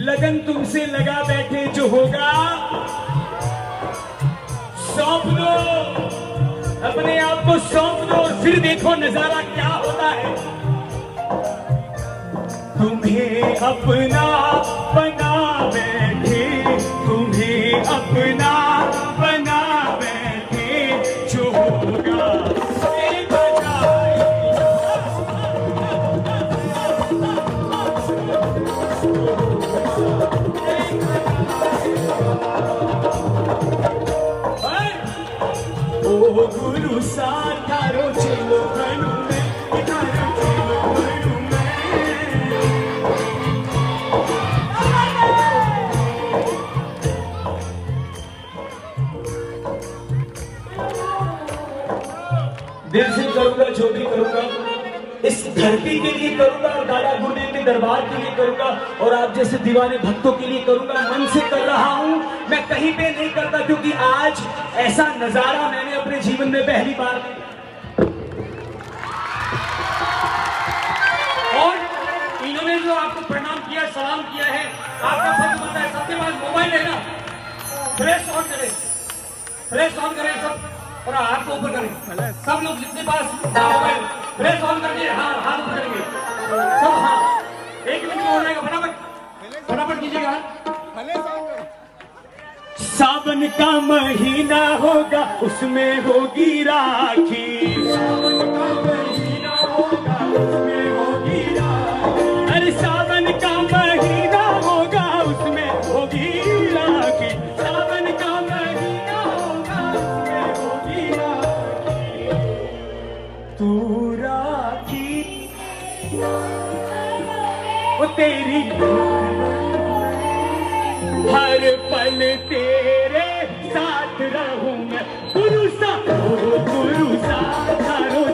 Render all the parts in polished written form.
लगन तुमसे लगा बैठे जो होगा, सौंप दो अपने आप को, सौंप दो और फिर देखो नजारा क्या होता है। तुम्हें अपना बना बैठे, तुम्हें अपना बना बैठे जो होगा गुरु साधारो चलो बनू मैं, इधारो चलो बनू मैं। दिल से करूंगा जो भी करूंगा, इस धरती के लिए करूंगा, दादा गुरुदेव के दरबार के लिए करूंगा और आप जैसे दीवाने भक्तों के लिए करूंगा। मन से कर रहा हूं, मैं कहीं पे नहीं करता, क्योंकि आज ऐसा नजारा मैंने अपने जीवन में पहली बार। और इन्होंने जो आपको प्रणाम किया, सलाम किया है, आपका फर्ज बनता है, सबके पास मोबाइल है ना, फ्लैश ऑन करें, फ्लैश ऑन करें सब और हाथ को ऊपर करें, सब लोग जिसके पास मोबाइल फ्लैश ऑन करके हाथ ऊपर करेंगे सब। हाँ, 1 मिनट में हो जाएगा, फटाफट फटाफट कीजिएगा। सावन का महीना होगा, उसमें होगी राखी, सावन का महीना होगा, उसमें होगी राखी। अरे सावन का महीना होगा, उसमें होगी राखी, सावन का महीना होगा, उसमें होगी राखी। तू राखी वो तेरी हर पल तेरे साथ रहूं मैं। गुरु साधारो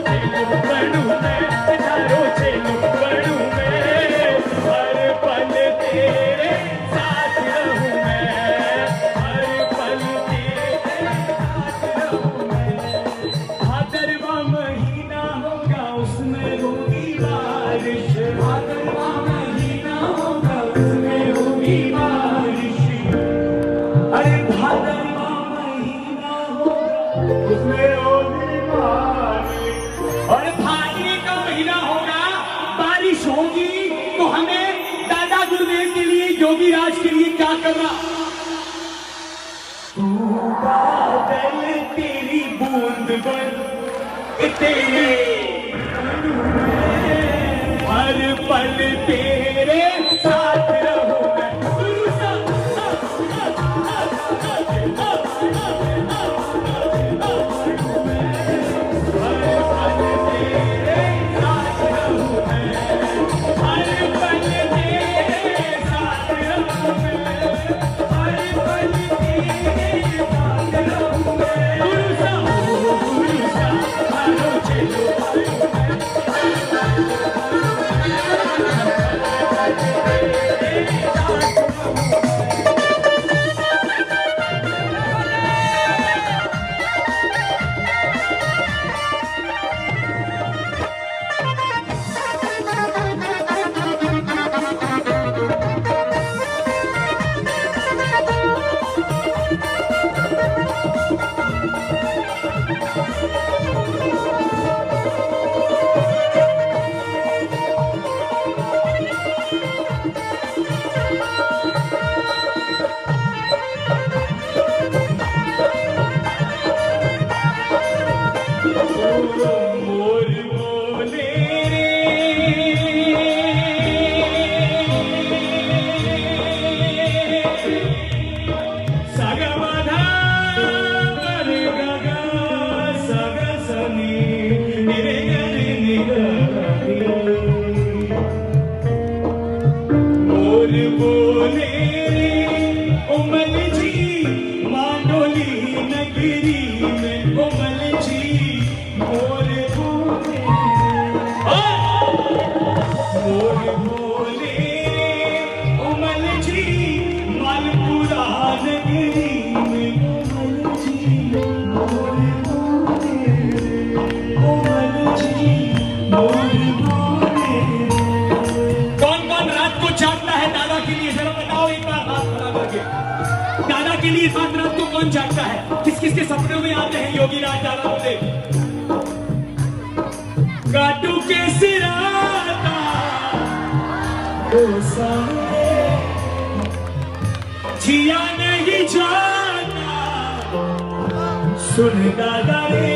चलो बनू मैं, इधारो चलो बनू मैं। हर पल तेरे साथ रहूं मैं, हर पल तेरे साथ रहूं मैं। भादरवा महीना होगा, उसमें होगी बारिश, भादरवा महीना होगा, उसमें होगी बारिश। अरे भादरवा महीना होगा, उसमें होगी बारिश। और भादरवे का महीना होगा, बारिश होगी, तो हमें दादा गुरुदेव के लिए, योगी राज के लिए क्या करना? तू बादल तेरी बूंद बन, तेरे हर पल तेरे साथ रहूं मैं। भरोसा है। किस किस के सपनों में आते हैं योगी राज दादा बोले, काटू के सिराता जिया नहीं जाता, सुन दादा रे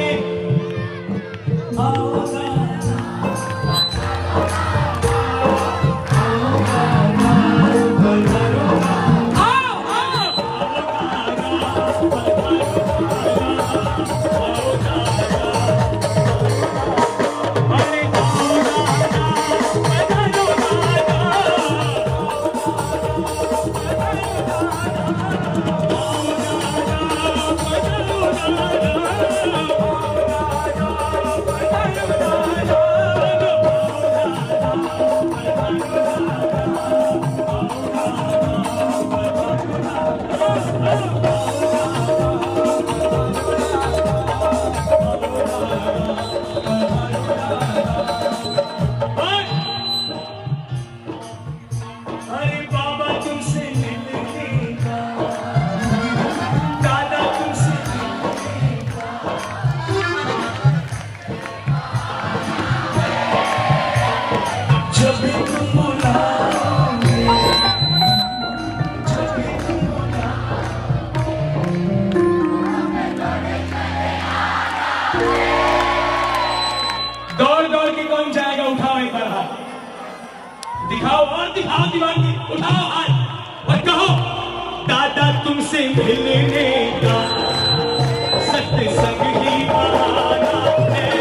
दिखाओ और दिखाओ दीवानी, उठाओ हाथ और कहो दादा तुमसे मिलने का सत्संग ही बहाना है।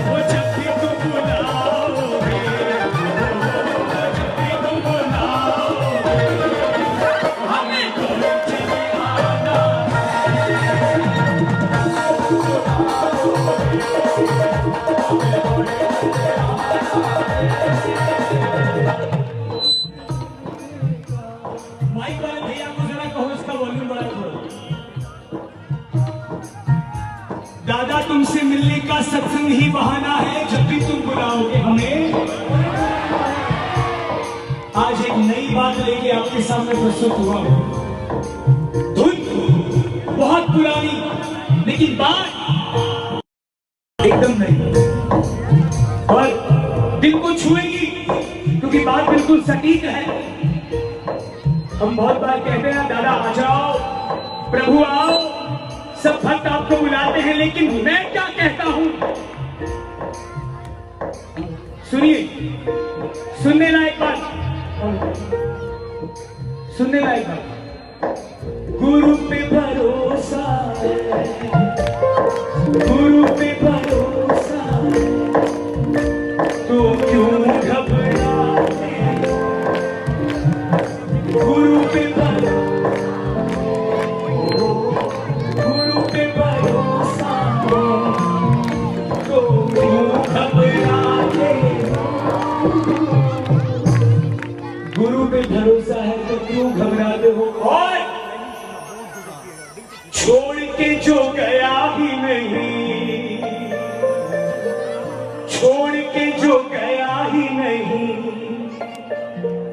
वो जब भी तुम बुलाओगे, जब भी तुम बुलाओगे हमें तो चले आना। माइक वाले भैया को जरा कहो इसका वॉल्यूम बढ़ा करो। दादा तुमसे मिलने का सत्संग ही बहाना है, जब भी तुम बुलाओगे हमें। आज एक नई बात लेके आपके सामने प्रस्तुत हुआ हूं। धुन बहुत पुरानी लेकिन बात एकदम नहीं और दिल को छुएगी क्योंकि बात बिल्कुल सटीक है। हम बहुत बार कहते हैं दादा आ जाओ, प्रभु आओ, सब भक्त आपको बुलाते हैं, लेकिन मैं क्या कहता हूं सुनिए। सुनने लायक बात, सुनने लायक बात। गुरु पे भरोसा है, गुरु पे भरोसा है, तो क्यों घबराते? गुरु पे भरोसा है, तो क्यों घबराते? गुरु पे भरोसा है तो क्यों घबराते हो? और छोड़ के जो गया ही नहीं, छोड़ के जो गया ही नहीं,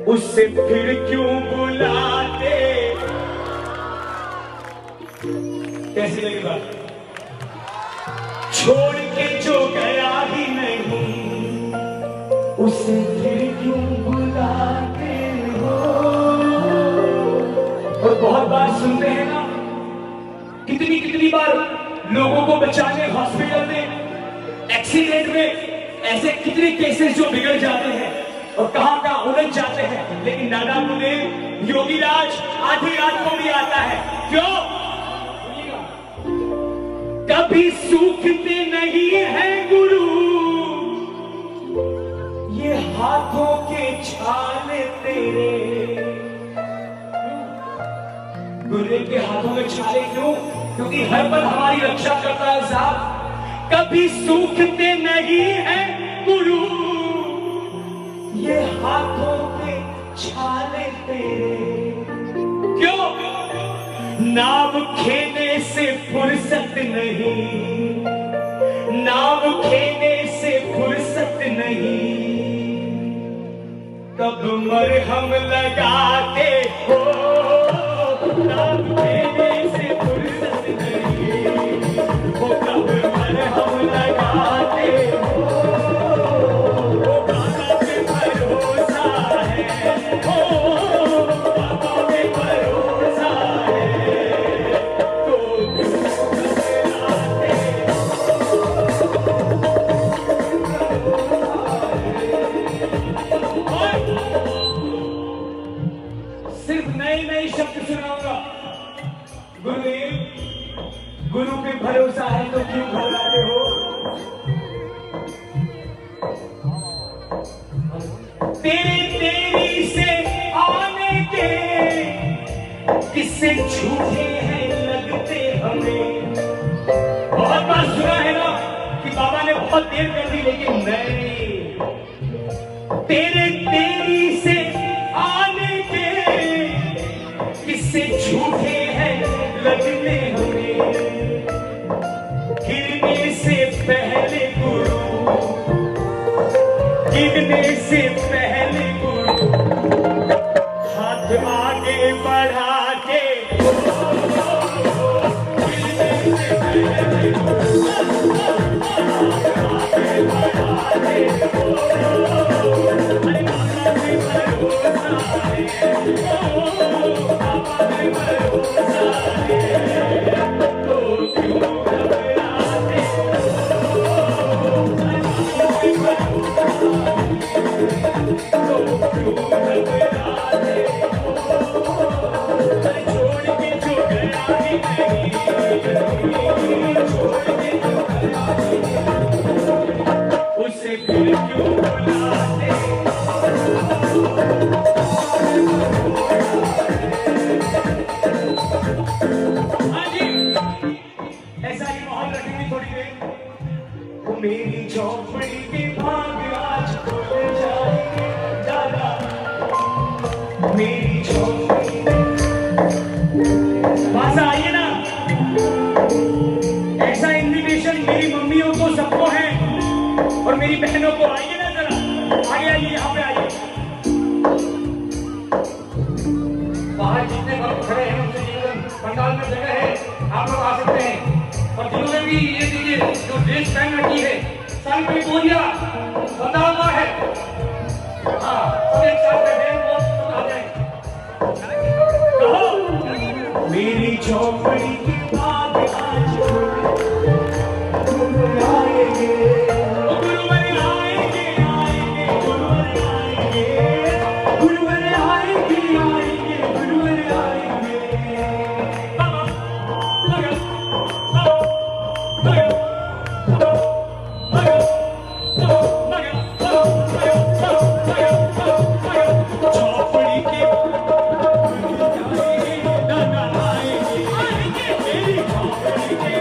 उससे फिर क्यों बुलाते? कैसी लगी बात? छोड़ के जो गया ही नहीं, उससे फिर क्यों बुलाते हो? और बहुत बार सुनते हैं ना, कितनी कितनी बार लोगों को बचाने हॉस्पिटल में, एक्सीडेंट में ऐसे कितने केसेस जो बिगड़ जाते हैं और कहां उलझ जाते हैं। लेकिन दादा बोले योगी राज आधी रात को भी आता है। क्यों? कभी सूखते नहीं है गुरु ये हाथों के छाले तेरे। गुरु के हाथों में छाले क्यों? क्योंकि हर पल हमारी रक्षा करता है साहब। कभी सूखते नहीं है गुरु ये हाथों के छाले तेरे। क्यों? नाव खेने से फुर्सत नहीं, नाव खेने से फुर्सत नहीं, कब मरहम लगाते हो, नाम लेने से फुर्सत नहीं, वो कब मरहम लगाते हो, वो बाबा पे भरोसा है, हो बाबा पे भरोसा है, तो सिर्फ नए नए शब्द सुनाऊंगा। गुरुदेव, गुरु पे भरोसा है तो क्यों घबराते हो? तेरे तेरी से आने के किससे झूठे हैं लगते हमें। बहुत बार सुना है ना कि बाबा ने बहुत देर कर दी, लेकिन नहीं, तेरे तेरी से आने के किससे झूठे हैं लगते हमें। गिरने से पहले गुरु, गिरने से पहले गुरु, हाथ आगे बढ़ा के, गिरने से पहले गुरु, आगे बढ़ा के, अरे बाबा पे भरोसा है, बाबा पे भरोसा है, तो क्यों घबराते हो? बाबा पे भरोसा है, तो क्यों घबराते हो? अरे छोड़ के जो गया ही नहीं, छोड़ के जो गया ही नहीं, उसे फिर क्यों बुलाते? हाँ जी, ऐसा ही माहौल रखेंगे थोड़ी देर। वो मेरी झोपड़ी के भाग आज खुल जाएंगे दादा, मेरी झोपड़ी पास आइए ना। ऐसा इन्विटेशन मेरी मम्मियों को सबको है और मेरी बहनों को, आइए ना जरा, आइए आइए, यहाँ पे आइए। बाहर जितने लोग खड़े हैं उनसे जीवन पंडाल में जगह है, आप लोग आ सकते हैं। और जिन्होंने भी ये दीजिए जो ड्रेस पहन रखी है, सर पे बोलिया बंधा हुआ है, हाँ सब एक साथ बैठे हैं, वो सब आ जाए। कहो मेरी झोपड़ी के भाग आज गुरुवर आएंगे, गुरुवर आएंगे, आएंगे, गुरुवर आएंगे, गुरुवर आएंगे, आएंगे, गुरुवर आएंगे। बाबा, बाबा, बाबा, बाबा, बाबा, बाबा, झोपड़ी के दादा आएंगे, आएंगे, मेरी झोपड़ी के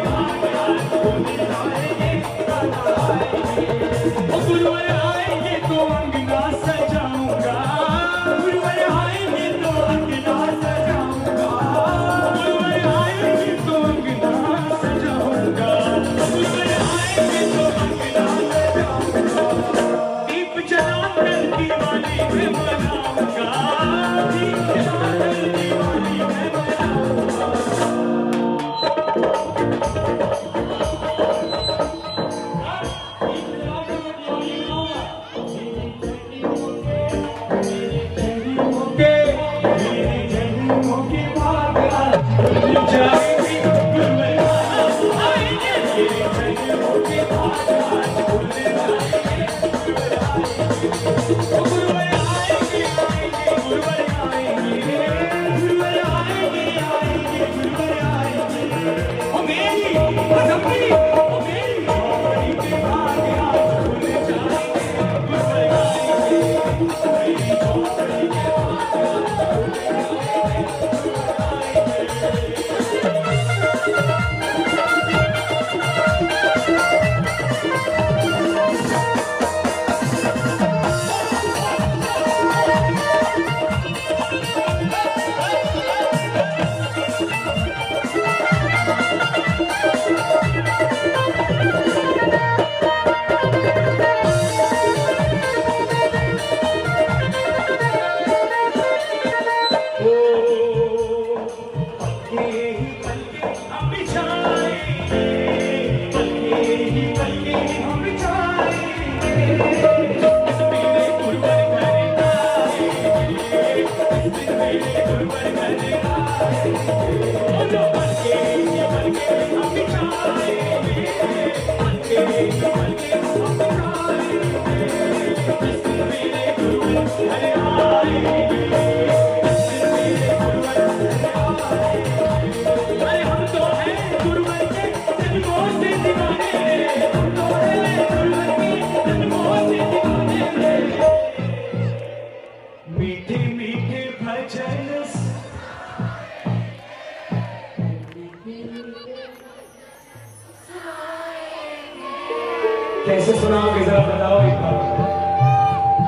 कैसे सुनाओगे जरा बताओ एक बार।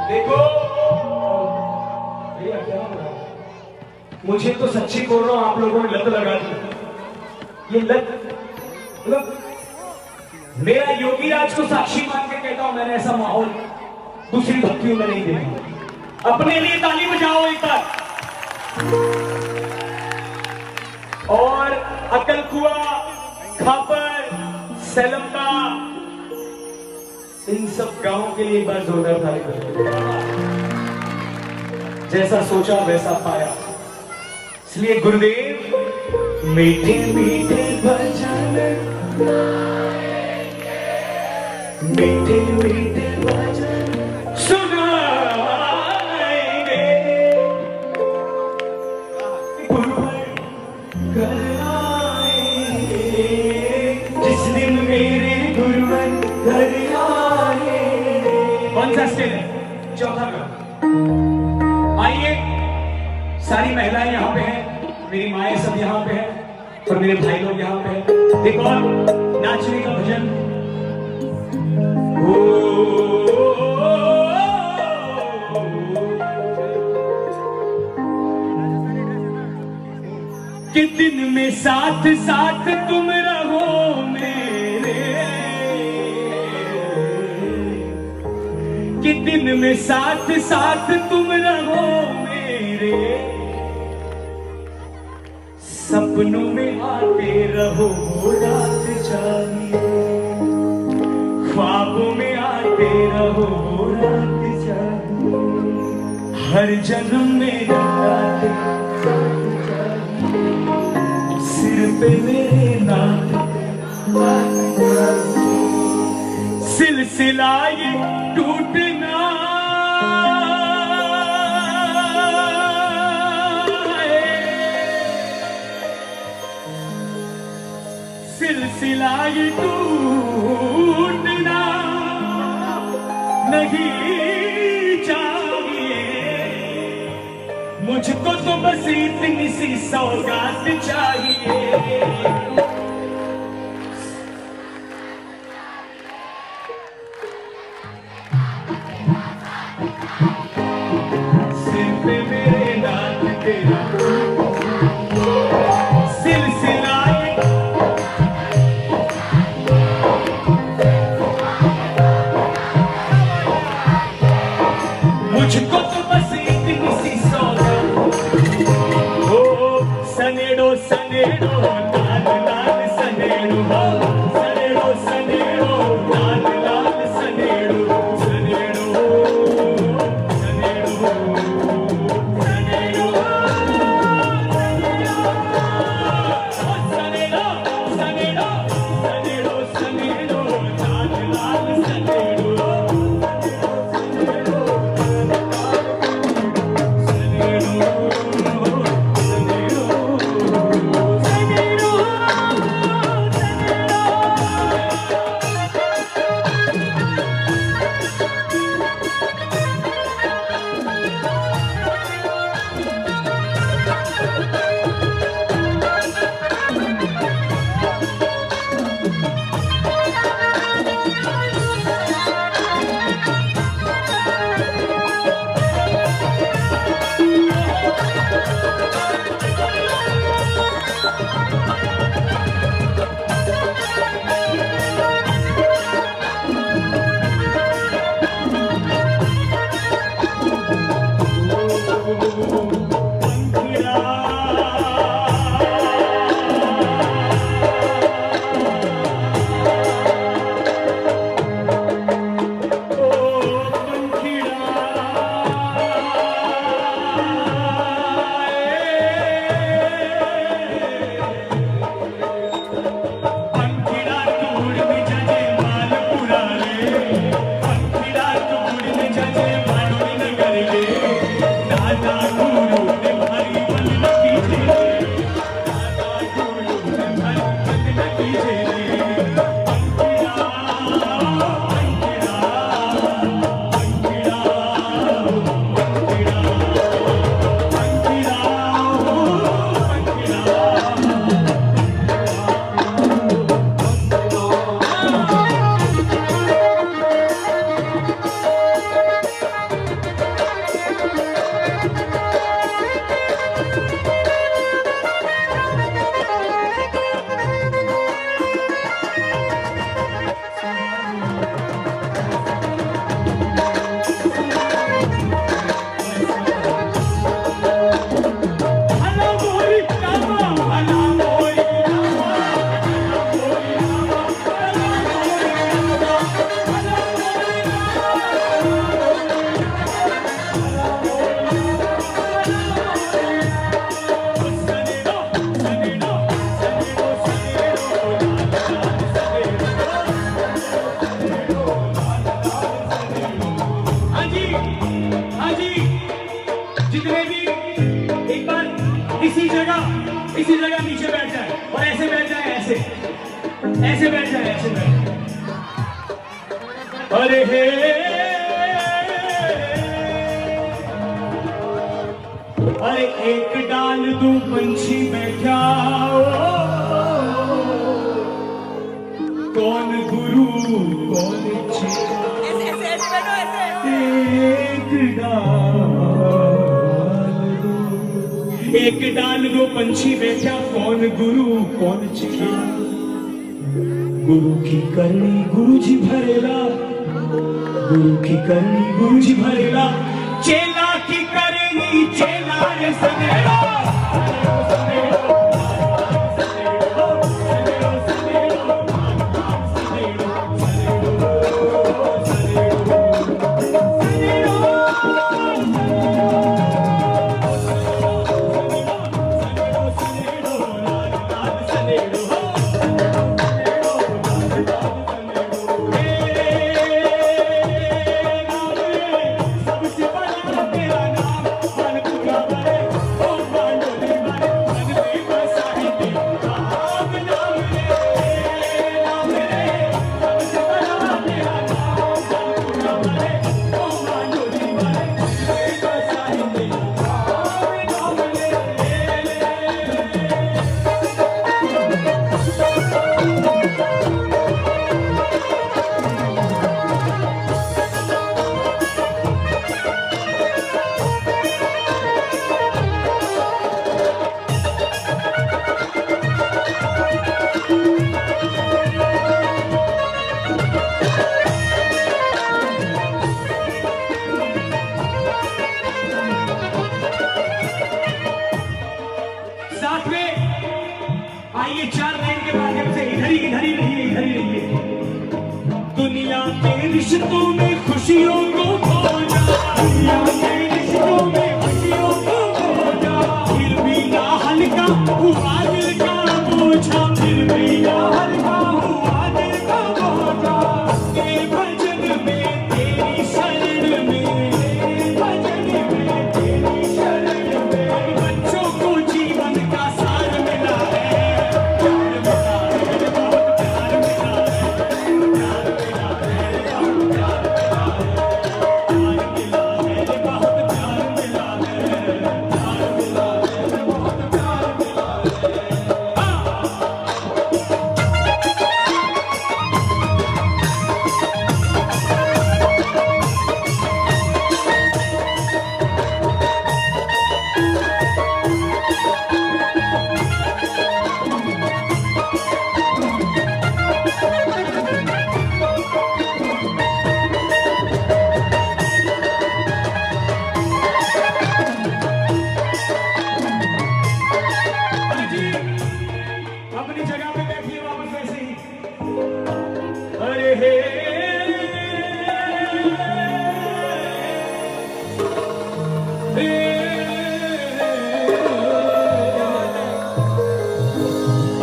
देखो भैया क्या हो रहा है? मुझे तो सच्ची बोल रहा हूं, आप लोगों ने लत लगा दी। ये लत मतलब मेरा योगी राज को साक्षी मान के कहता हूं, मैंने ऐसा माहौल दूसरी भक्तियों में नहीं देखा। अपने लिए ताली बजाओ एक बार। और अकलकुआ, खापर, सेलम्बा, इन सब गांवों के लिए एक बार जोरदार ताली बजाओ। जैसा सोचा वैसा पाया, इसलिए गुरुदेव मीठे मीठे भजन, मीठे मीठे भजन सुनाएंगे, गुरुवर घर आएंगे, जिस दिन मेरे गुरुवर घर आए। कौन सा स्टेज है? चौथा का। आइए, सारी महिलाएं यहाँ पे हैं, मेरी माएँ सब यहाँ पे हैं और मेरे भाई लोग यहाँ पे हैं। एक और नाचने का भजन। कि दिन में साथ साथ तुम रहो मेरे, कि दिन में साथ साथ तुम रहो मेरे, सपनों में आते रहो रात जागिए, ख्वाबों में आते रहो रात जागिए, हर जन्म में आते सिर पे मेरे नाथ, सिलसिला ये टूटना सिलसिला ये टूटना नहीं चाहिए, मुझको तो बस इतनी सी सौगात चाहिए। सिर पे मेरे नाथ तेरा सिलसिला, मुझको तो बस इतनी सी सौगात। ओ सनेड़ो सनेड़ो लाल लाल सनेड़ो, हो सनेड़ो सनेड़ो लाल लाल सनेड़ो, सनेड़ो सनेड़ो सनेड़ो सनेड़ो सनेड़ो सनेड़ो सनेड़ो लाल लाल सनेड़ो, सनेड़ो और ऐसे बैठ जाए, ऐसे ऐसे बैठ जाए, ऐसे बैठ। अरे हे अरे एक डाल दू पंछी बैठा, कौन गुरु कौन ऐसे ऐसे ऐसे बैठो ऐसे। एक डाल दो पंछी बैठा, कौन गुरु कौन चिखिया। गुरु की करनी गुरु जी भरेला, गुरु की करनी गुरु जी भरेला, चेला की करनी चेला रे सनेड़ा। आइए चार लाइन के माध्यम से इधर ही रहिए, इधर ही रहिए। दुनिया के रिश्तों में खुशियों को खोजा, दुनिया के रिश्तों में खुशियों को खोजा, फिर भी ना हल्का हुआ दिल का बोझा, फिर भी ना हल्का हुआ दिल का बोझा। तेरे भजन में तेरी शरण में, भजन में तेरी शरण में, बच्चों को जीवन का सार मिला है। अपनी जगह पे बैठिए वापस वैसे ही। अरे हे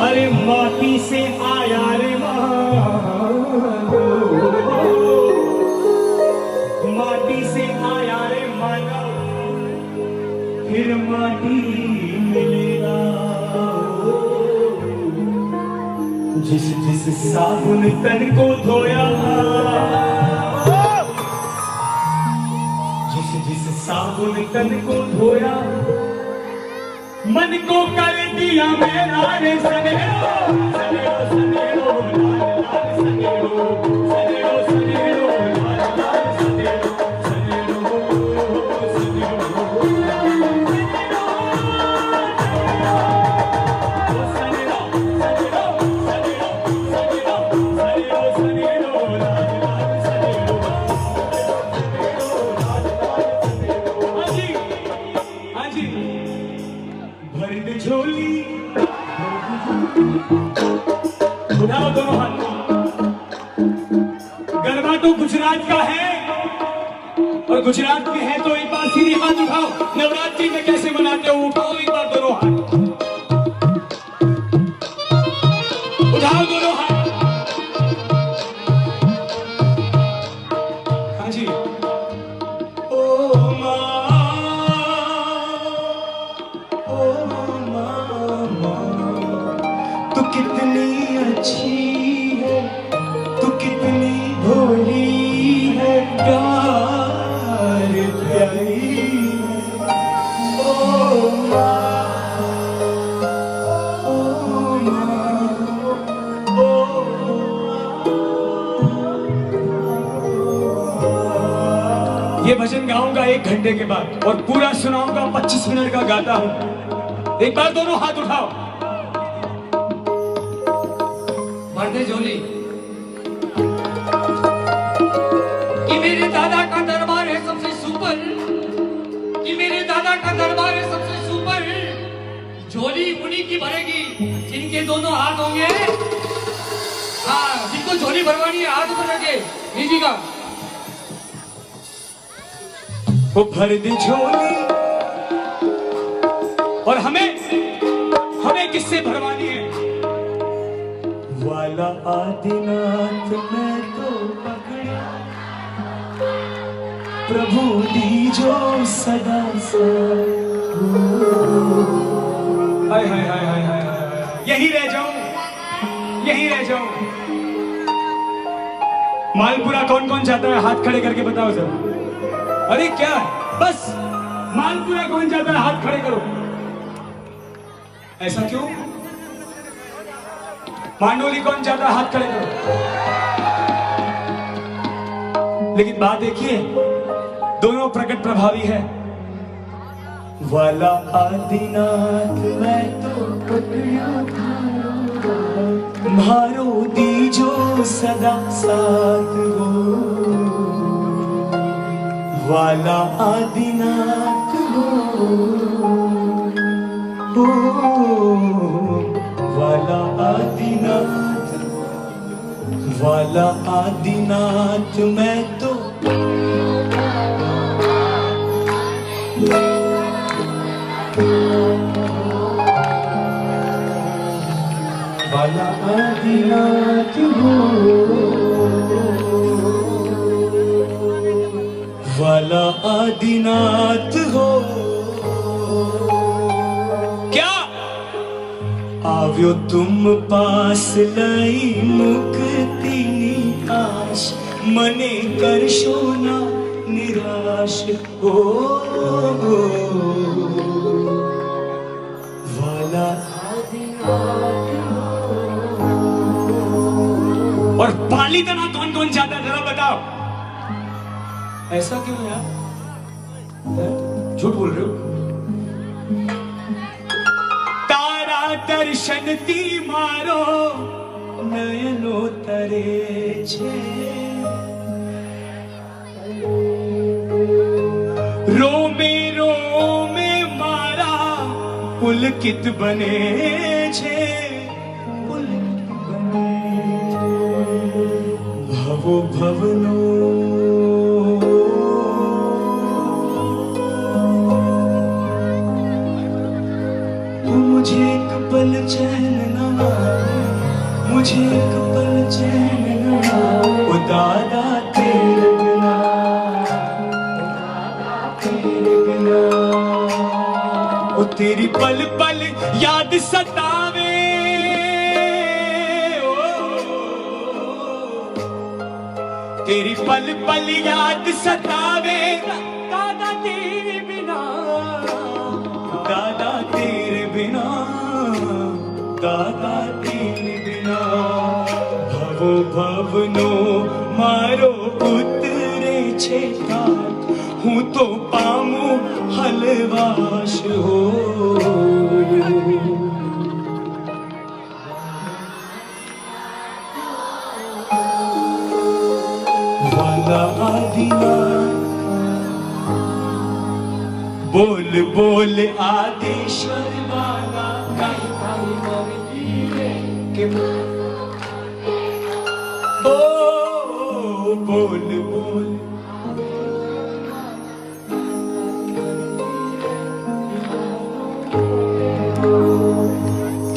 अरे माटी से आया रे माटी से आया रे मानव, फिर माटी मिलेगा। जिस जिस साबुन तन को धोया, जिस जिस साबुन तन को धोया, मन को कर दिया मेरा रे सनेड़ो, सनेड़ो सनेड़ो लाल लाल सनेड़ो, सनेड़ो सनेड़ो लाल लाल सनेड़ो, सनेड़ो सनेड़ो झोली उठाओ दोनों हाथ। गरबा तो गुजरात का है, और गुजरात में है तो एक बार सीधे हाथ उठाओ। नवरात्रि में कैसे मनाते हो, उठाओ एक बार दोनों हाथ, उठाओ दोनों हाथ। हाँ जी। ओ माँ, ओ माँ, कितनी अच्छी है, तू कितनी भोली है, प्यार प्यारी है। ओ माँ, ओ माँ, ओ ये भजन गाऊंगा 1 घंटे के बाद और पूरा सुनाऊंगा 25 मिनट का गाता हूं। एक बार दोनों हाथ उठाओ। मर्दे झोली कि मेरे दादा का दरबार है सबसे सुपर, कि मेरे दादा का दरबार है सबसे सुपर। झोली उन्हीं की भरेगी जिनके दोनों हाथ होंगे। हाँ, जिनको झोली भरवानी है हाथ ऊपर रखे लीजिएगा। वो भर दे झोली और हमें किससे भरवानी है? वाला आदिनाथ मैं तो पकड़ा, प्रभु दीजो सदा हाय हाय हाय हाय हाय, यही रह जाऊं, यही रह जाऊं। मालपुरा कौन कौन चाहता है? हाथ खड़े करके बताओ जरा। अरे क्या बस मालपुरा कौन जाता है? हाथ खड़े करो। ऐसा क्यों? मांडोली कौन जाता है? हाथ खड़े करो। लेकिन बात देखिए, दोनों प्रकट प्रभावी है। वाला आदिनाथ मैं तो मारो दीजो सदा साथ हो, वाला आदिनाथ हो, वाला आदिनाथ, वाला आदिनाथ मैं तो वाला आदिनाथ हो, वाला आदिनाथ हो। क्या आव्यो तुम पास लाई मुक्ति आश, मने करशो ना निराश हो, वाला आदिनाथ हो। और पाली तना कौन कौन चाहता है जरा बताओ? ऐसा क्यों यार? झूठ बोल रहे हो? तारा दर्शन ती मारो नयनो तरे छे, रोमे मारा पुलकित बने छे, पुलकित बने भवो भवनो। मुझे एक पल चैन न आए, मुझे एक पल चैन न आए, ओ दादा तेरे बिना, तेरे बिना। ओ तेरी पल पल याद सतावे, ओ तेरी पल पल याद सतावे, दादा तेरे बिना, दादा तेरे बिना, दादा तेरे बिना। भवो भवनो मारो उतरे छेता, हूँ तो पामू हलवाश हो, वाला आदिनाथ। बोल बोल आदेश्वर वाला के ओ बोल बोल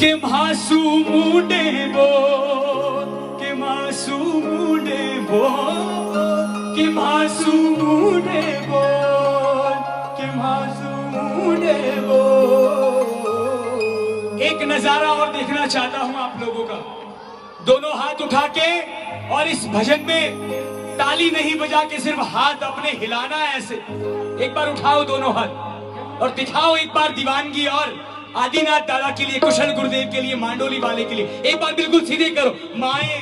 के मासूम देवो, के मासूम देवो, के मासूम देवो, के मासूम देवो। एक नजारा और देखना चाहता हूं आप लोगों का। दोनों हाथ उठा के और इस भजन में ताली नहीं बजा के सिर्फ हाथ अपने हिलाना है ऐसे। एक बार उठाओ दोनों हाथ और दिखाओ एक बार दीवानगी और आदिनाथ दादा के लिए, कुशल गुरुदेव के लिए, मांडोली वाले के लिए। एक बार बिल्कुल सीधे करो। माए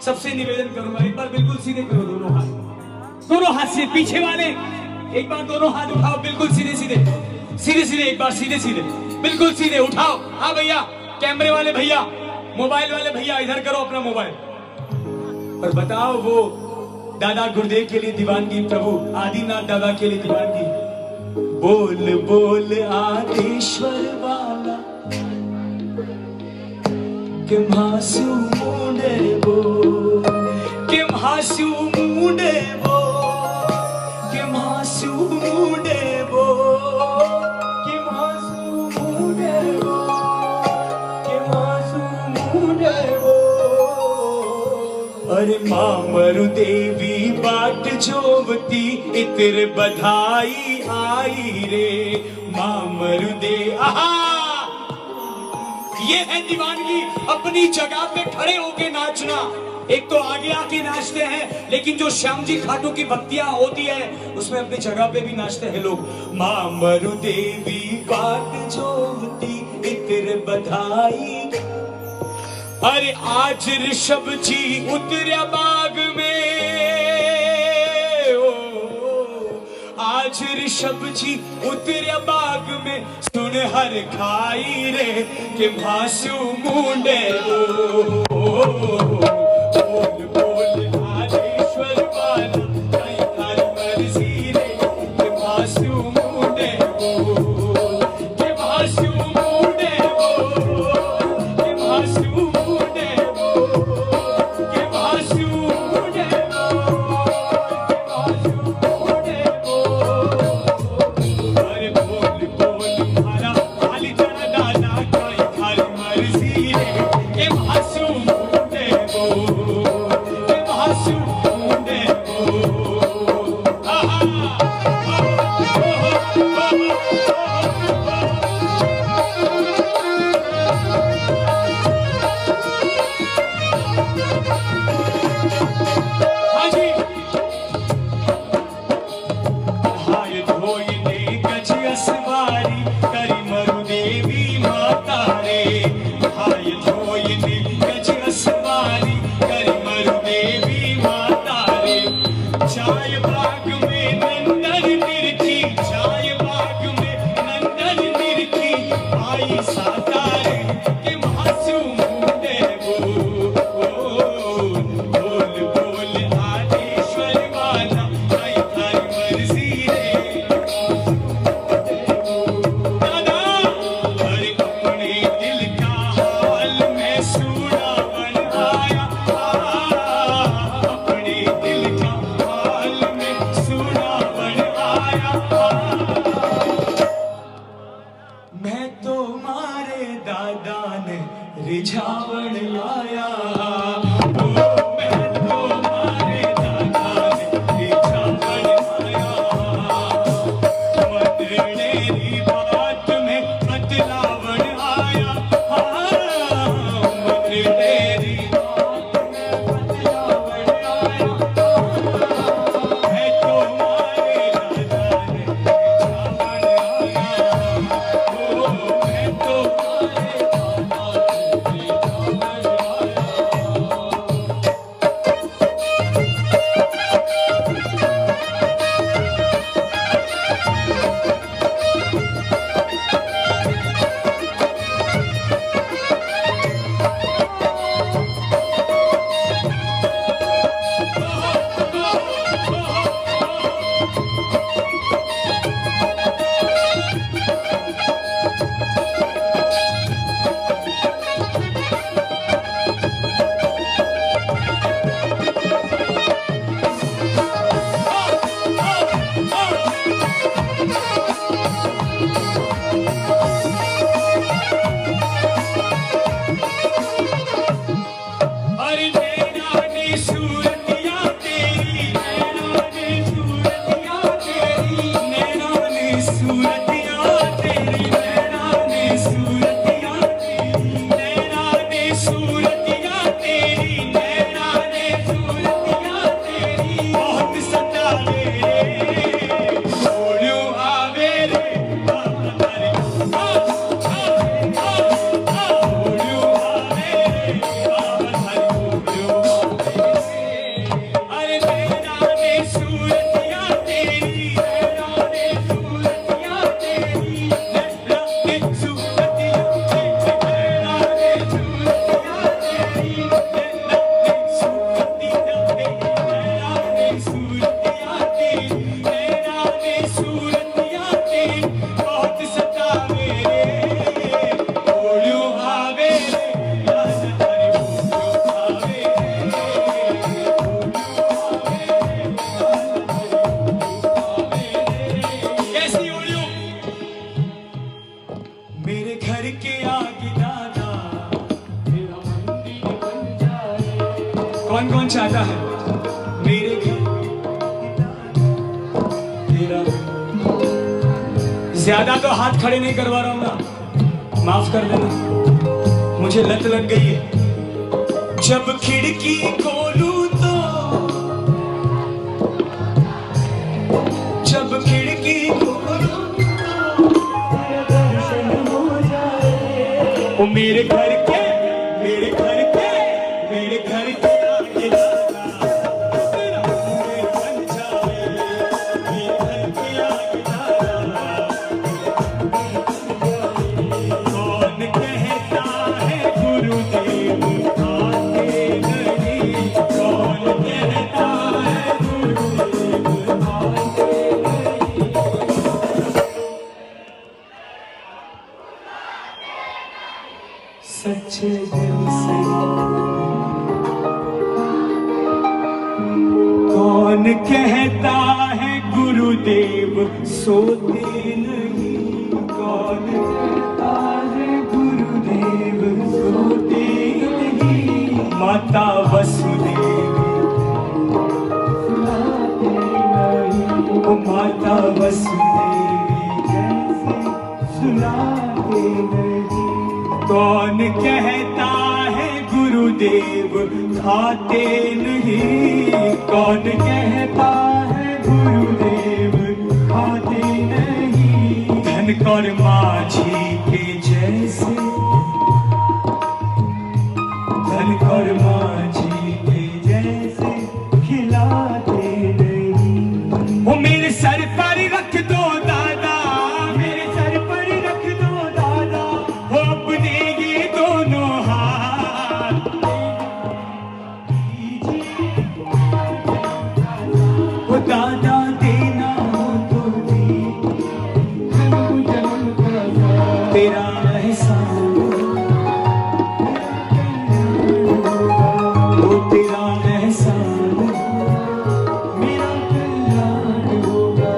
सबसे निवेदन करूंगा, एक बार बिल्कुल सीधे करो दोनों हाथ। दोनों हाथ से पीछे वाले एक बार दोनों हाथ उठाओ, बिल्कुल सीधे सीधे सीधे सीधे, एक बार सीधे सीधे बिल्कुल सीधे उठाओ। हाँ भैया, कैमरे वाले भैया, मोबाइल वाले भैया, इधर करो अपना मोबाइल और बताओ वो दादा गुरुदेव के लिए दीवानगी, प्रभु आदिनाथ दादा के लिए दीवानगी। बोल बोल आदेश्वर वाला के मासू मुंडे बोल, के मासू मुंडे बोल, के मासू मुंडे बोल, के मासू मुंडे बोल, के मासू मुंडे बोल। अरे मां मरु देवी बाट जोवती इतर बधाई आई रे, मां मरु दे। आहा, ये है दीवानगी, अपनी जगह पे खड़े होके नाचना। एक तो आगे आके नाचते हैं, लेकिन जो श्याम जी खाटू की भक्तियां होती है उसमें अपनी जगह पे भी नाचते हैं लोग। मां मरु देवी बाट जोवती इतर बधाई। अरे आज ऋषभ जी उतरा बाग में, आज ऋषभ जी उतरा बाग में, सुन हर खाई रे के भासु मुंडे। बोल बोल आदेश्वर वाला कई हर मर्जी रे के भासु मुंडे, के भासु मुंडे, के भासु मुंडे, के भासु मुंडे, रिझावन आया। सूरतियां तेरी, नैना ने सूरतियां तेरी बहुत सतावे रे, ओलू आवे रे बाबा रे, ओलू आवे रे बाबा रे, ओलू आवे रे। अरे नैना ने सूरतियां तेरी, नैना ने सूरतियां तेरी, नैना ने सूरतियां तेरी, नैना ने सूरतियां तेरी, नैना ने सूरतियां तेरी, नैना ने सूरतियां तेरी बहुत सतावे रे, ओलू आवे रे याद हरी, ओलू आवे रे, कैसी ओलू मेरे घर के आगे दादा मेरा मंदिर बन जाए। कौन कौन चाहता है मेरे घर तेरा? ज्यादा तो हाथ खड़े नहीं करवा रहा हूं ना, माफ कर देना, मुझे लत लग गई है। जब खिड़की खोलूं तो, जब खिड़की खोलूं वो मेरे घर के, मेरे घर के, मेरे घर के आगे दादा तेरा मंदिर बन जाए, मेरे घर के आगे दादा। कौन कहता है गुरुदेव आते नहीं, कौन कहता है गुरुदेव आते नहीं। सच्चे दिल से कौन कहता है गुरुदेव सोते नहीं, कौन कहता है गुरुदेव सोते नहीं। माता वसुदेवी सुलाते नहीं, वो माता वसुदेवी जैसे सुलाते नहीं। कौन कहता है गुरुदेव खाते नहीं, कौन कहता है गुरुदेव खाते नहीं। धनकर माझी के जैसे, धनकर माझी के जैसे खिलाते नहीं। वो मेरे सर पर रख दो दादा, मेरे सर पर रख दो दादा, वो अपने ये दोनों हाथ वो दादा देना हो तो दे, तेरा एहसान वो तेरा एहसान मेरा कल्याण होगा।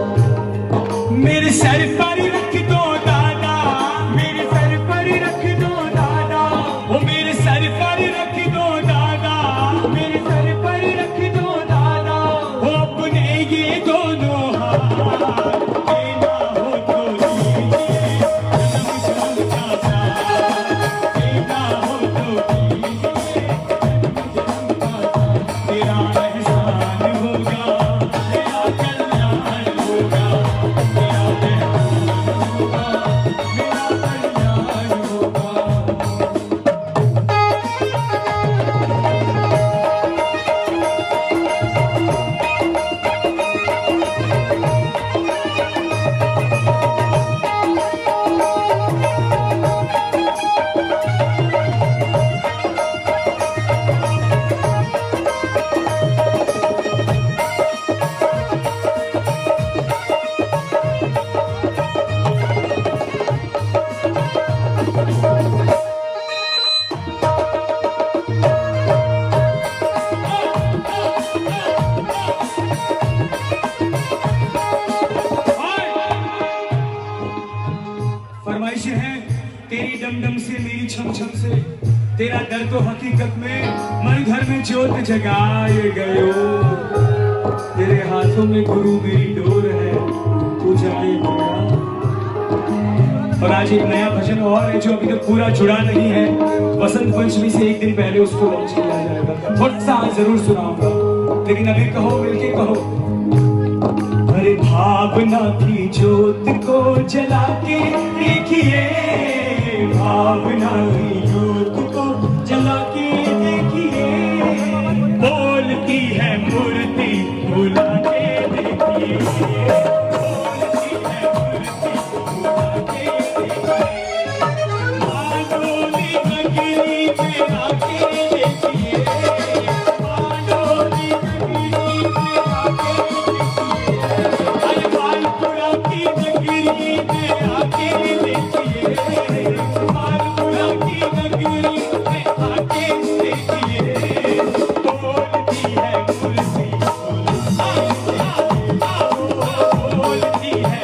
मेरे सर पर रख दो दादा, मेरे सर पर रख दो दादा, वो मेरे सर पर रख दो दादा, मेरे सर पर रख दो दादा, वो अपने ये दोनों हाथ देना हो तो दीजिए, जन्म जन्म का साथ देना हो तो दीजिए, जन्म जन्म का साथ। तेरा एहसान होगा, तेरा कल्याण होगा, तेरा एहसान होगा, मेरा कल्याण होगा। फरमाइशें हैं तेरी डमडम से मेरी छम छम से, तेरा दर तो हकीकत में मन घर में ज्योत जगाए गयो। तेरे हाथों में गुरु मेरी डोर है, तू जाए तेरा। और आज एक नया भजन और है जो अभी तक पूरा जुड़ा नहीं है, वसंत पंचमी से एक दिन पहले उसको लॉन्च किया जाएगा। थोड़ा सा आज जरूर सुनाऊंगा, लेकिन अभी कहो, मिलके कहो। अरे भावना की ज्योत को जला के देखिए, भावना की ज्योत को जला के देखिए, बोलती है मूर्ति बुला के देखिए, बोलती है मूर्ति बुला के देखिए, मानोली नगरी में आके देखिए, मानोली नगरी में आके देखिए, अरे मालपुरा की नगरी में आके देखिए, मालपुरा की नगरी में आके देखिए, बोलती है मूर्ति बोलती है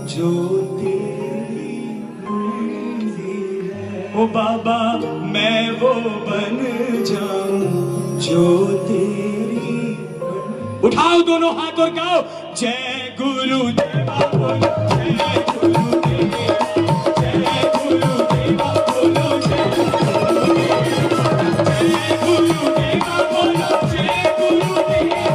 जो तेरी मर्जी है। ओ बाबा मैं वो बन जाऊं जो तेरी। उठाओ दोनों हाथ और गाओ जय गुरुदेवा बोलो, जय गुरुदेवा, जय गुरुदेवा बोलो, जय गुरुदेवा, जय गुरुदेवा बोलो, जय गुरुदेवा,